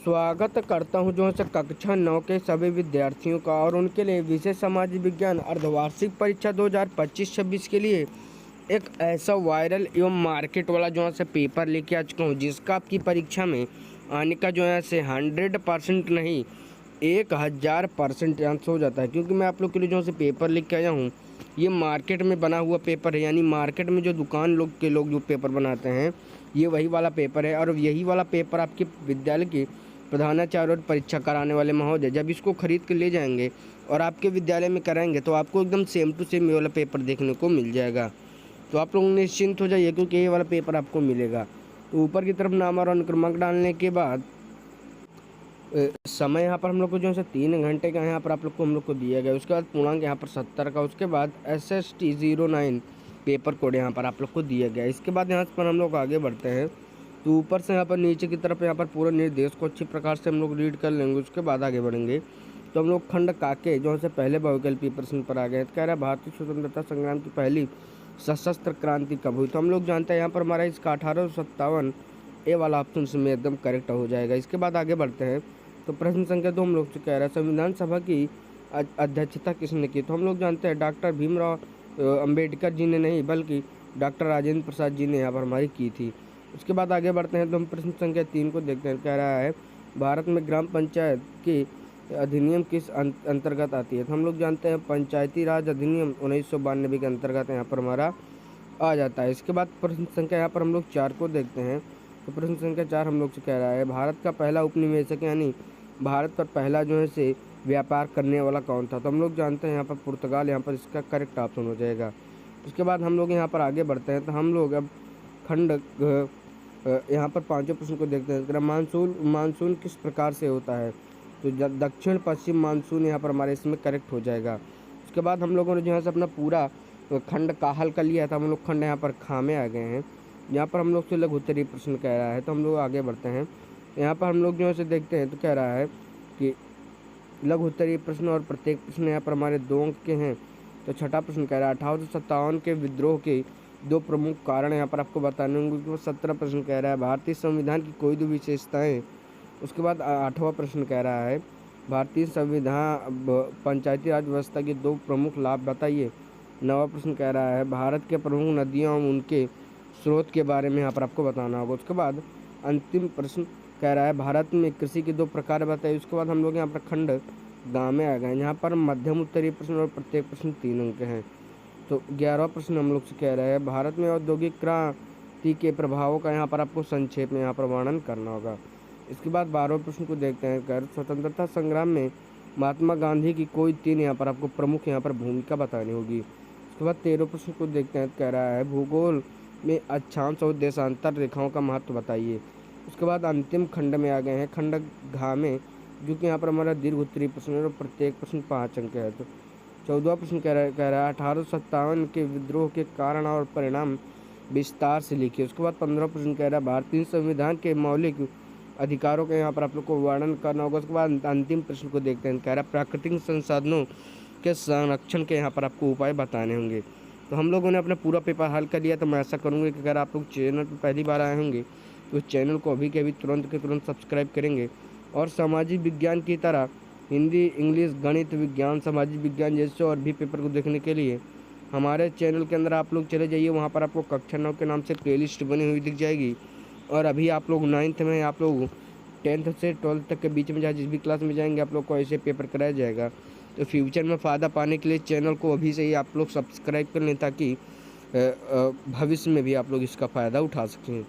स्वागत करता हूं जो है कक्षा 9 के सभी विद्यार्थियों का और उनके लिए विषय समाज विज्ञान अर्धवार्षिक परीक्षा 2025-26 के लिए एक ऐसा वायरल एवं मार्केट वाला जो है पेपर लेके आ चुका हूँ, जिसका आपकी परीक्षा में आने का जो है 100% नहीं 1000% चांस हो जाता है। क्योंकि मैं आप लोग के लिए जो है पेपर लिख के आया हूँ, ये मार्केट में बना हुआ पेपर है, यानी मार्केट में जो दुकान लोग जो पेपर बनाते हैं, ये वही वाला पेपर है। और यही वाला पेपर आपके विद्यालय के प्रधानाचार्य और परीक्षा कराने वाले महोदय जब इसको खरीद के ले जाएंगे और आपके विद्यालय में कराएंगे, तो आपको एकदम सेम टू सेम ये वाला पेपर देखने को मिल जाएगा। तो आप लोग निश्चिंत हो जाइए, क्योंकि ये वाला पेपर आपको मिलेगा। तो ऊपर की तरफ नाम और अनुक्रमांक डालने के बाद समय यहाँ पर हम लोग को जो है 3 घंटे का यहाँ पर आप लोग को हम लोग को दिया गया। उसके बाद पूर्णांक यहाँ पर 70 का, उसके बाद SST 09 पेपर कोड यहाँ पर आप लोग को दिया गया। इसके बाद यहाँ पर हम लोग आगे बढ़ते हैं, तो ऊपर से यहाँ पर नीचे की तरफ यहाँ पर पूरा निर्देश को अच्छी प्रकार से हम लोग रीड कर लेंगे। उसके बाद आगे बढ़ेंगे तो हम लोग खंड काके जो है पहले बहुविकल्पीय प्रश्न पर आ गए। कह रहा है भारतीय स्वतंत्रता संग्राम की पहली सशस्त्र क्रांति कब हुई। तो हम लोग जानते हैं यहाँ पर हमारा इसका 1857 ए वाला ऑप्शन में एकदम करेक्ट हो जाएगा। इसके बाद आगे बढ़ते हैं तो प्रश्न संख्या 2 हम लोग से कह रहा है संविधान सभा की अध्यक्षता किसने की। तो हम लोग जानते हैं डॉक्टर भीमराव अंबेडकर जी ने नहीं, बल्कि डॉक्टर राजेंद्र प्रसाद जी ने यहाँ पर हमारी की थी। उसके बाद आगे बढ़ते हैं तो हम प्रश्न संख्या 3 को देखते हैं। कह रहा है भारत में ग्राम पंचायत की अधिनियम किस अंतर्गत आती है। तो हम लोग जानते हैं पंचायती राज अधिनियम 1992 के अंतर्गत यहाँ पर हमारा आ जाता है। इसके बाद प्रश्न संख्या यहाँ पर हम लोग 4 को देखते हैं। तो प्रश्न संख्या 4 हम लोग से कह रहा है भारत का पहला उपनिवेशक यानी भारत पर पहला जो है से व्यापार करने वाला कौन था। तो हम लोग जानते हैं यहाँ पर पुर्तगाल यहाँ पर इसका करेक्ट ऑप्शन हो जाएगा। उसके बाद हम लोग यहाँ पर आगे बढ़ते हैं तो हम लोग अब खंड यहाँ पर 5वें प्रश्न को देखते हैं। मानसून किस प्रकार से होता है। तो दक्षिण पश्चिम मानसून यहाँ पर हमारे इसमें करेक्ट हो जाएगा। उसके बाद हम लोगों ने जो है अपना पूरा खंड का हल कर लिया था, हम लोग खंड यहाँ पर खा में आ गए हैं। यहाँ पर हम लोग से लघु उत्तरीय प्रश्न कह रहा है, तो हम लोग आगे बढ़ते हैं। यहाँ पर हम लोग जो है देखते हैं तो कह रहा है कि लघु उत्तरीय प्रश्न और प्रत्येक प्रश्न यहाँ पर हमारे 2 अंक के हैं। तो छठा प्रश्न कह रहा है 1857 के विद्रोह के 2 प्रमुख कारण यहाँ पर आपको बताने होंगे। 17 प्रश्न कह रहा है भारतीय संविधान की कोई 2 विशेषताएं। उसके बाद 8वां प्रश्न कह रहा है भारतीय संविधान पंचायती राज व्यवस्था के 2 प्रमुख लाभ बताइए। 9वां प्रश्न कह रहा है भारत के प्रमुख नदियों और उनके स्रोत के बारे में यहाँ पर आपको बताना होगा। उसके बाद अंतिम प्रश्न कह रहा है भारत में कृषि के 2 प्रकार बताइए। उसके बाद हम लोग यहाँ पर खंड गाँव में आ गए। यहाँ पर मध्यम उत्तरीय प्रश्न और प्रत्येक प्रश्न 3 अंक हैं। तो 11वां प्रश्न हम लोग से कह रहा है भारत में औद्योगिक क्रांति के प्रभावों का यहाँ पर आपको संक्षेप में यहाँ पर वर्णन करना होगा। इसके बाद 12वें प्रश्न को देखते हैं। कर स्वतंत्रता संग्राम में महात्मा गांधी की कोई 3 यहाँ पर आपको प्रमुख यहाँ पर भूमिका बतानी होगी। उसके बाद 13वें प्रश्न को देखते हैं। कह रहा है भूगोल में अक्षांश और देशांतर रेखाओं का महत्व बताइए। उसके बाद अंतिम खंड में आ गए हैं, खंड घ में, जो कि यहाँ पर हमारा दीर्घ उत्तरीय प्रश्न है और प्रत्येक प्रश्न 5 अंक है। तो 14वां प्रश्न कह रहा है 1857 के विद्रोह के कारण और परिणाम विस्तार से लिखिए। उसके बाद 15वां प्रश्न कह रहा है भारतीय संविधान के मौलिक अधिकारों का यहाँ पर आप लोग को वर्णन करना होगा। उसके बाद अंतिम प्रश्न को देखते हैं। कह रहा है प्राकृतिक संसाधनों के संरक्षण के यहाँ पर आपको उपाय बताने होंगे। तो हम लोगों ने अपना पूरा पेपर हल कर लिया। तो मैं ऐसा करूँगा कि अगर आप लोग चैनल पर पहली बार आए होंगे तो इस चैनल को अभी के अभी तुरंत के तुरंत सब्सक्राइब करेंगे। और सामाजिक विज्ञान की तरह हिंदी, इंग्लिश, गणित, विज्ञान, सामाजिक विज्ञान जैसे और भी पेपर को देखने के लिए हमारे चैनल के अंदर आप लोग चले जाइए। वहाँ पर आपको कक्षा 9 के नाम से प्लेलिस्ट बनी हुई दिख जाएगी। और अभी आप लोग 9th में, आप लोग 10th से 12th तक के बीच में जहाँ जिस भी क्लास में जाएंगे आप लोग को ऐसे पेपर कराया जाएगा। तो फ्यूचर में फ़ायदा पाने के लिए चैनल को अभी से ही आप लोग सब्सक्राइब कर लें, ताकि भविष्य में भी आप लोग इसका फ़ायदा उठा सकें।